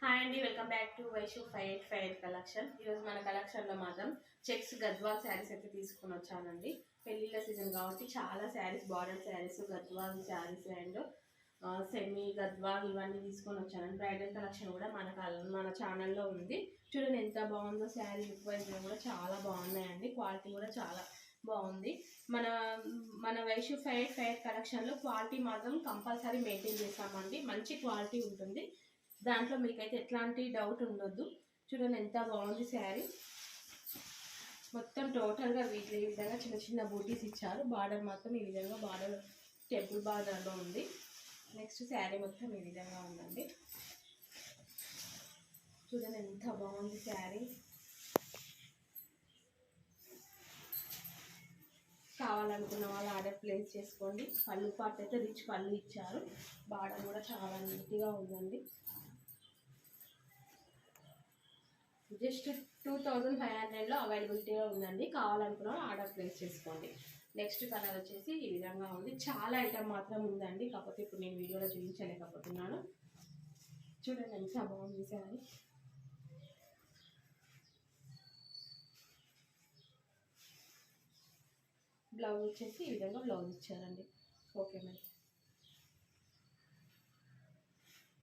Hi అండి, welcome back to Vaishu 585 collection. ఈరోజు మన కలెక్షన్లో మాత్రం చెక్స్ గద్వాల్ శారీస్ అయితే తీసుకుని వచ్చానండి. పెళ్ళిళ్ళ సీజన్ కాబట్టి చాలా saris, border saris, Gadwal saris and semi Gadwal ఇవన్నీ తీసుకొని వచ్చానండి. బ్రైడల్ కలెక్షన్ కూడా మన ఛానల్లో ఉంది. చూడండి ఎంత బాగుందో. శారీ లుక్ వైజ్ కూడా చాలా బాగున్నాయండి. క్వాలిటీ కూడా చాలా బాగుంది. మన మన వైషు 585 కలెక్షన్లో క్వాలిటీ మాత్రం కంపల్సరీ మెయింటైన్ చేస్తామండి. మంచి క్వాలిటీ ఉంటుంది. దాంట్లో మీకైతే ఎట్లాంటి డౌట్ ఉండొద్దు. చూడండి ఎంత బాగుంది శారీ. మొత్తం టోటల్గా వీటిలో ఈ విధంగా చిన్న చిన్న బూటీస్ ఇచ్చారు. బార్డర్ మాత్రం ఈ విధంగా బార్డర్ టెంపుల్ బార్డర్లో ఉంది. నెక్స్ట్ శారీ మొత్తం ఈ విధంగా ఉందండి. చూడండి ఎంత బాగుంది శారీ. కావాలనుకున్న వాళ్ళు ఆర్డర్ ప్లేస్ చేసుకోండి. పళ్ళు పార్ట్ అయితే రిచ్ పళ్ళు ఇచ్చారు. బార్డర్ కూడా చాలా నీట్గా ఉందండి. జస్ట్ 2500లో అవైలబిలిటీగా ఉందండి. కావాలనుకున్న ఆర్డర్ ప్లేస్ చేసుకోండి. నెక్స్ట్ కలర్ వచ్చేసి ఈ విధంగా ఉంది. చాలా ఐటమ్ మాత్రం ఉందండి, కాకపోతే ఇప్పుడు నేను వీడియోలో చూపించలేకపోతున్నాను. చూడండి ఎంత బాగుంది సారీ. బ్లౌజ్ వచ్చేసి ఈ విధంగా బ్లౌజ్ ఇచ్చారండి. ఓకే మరి.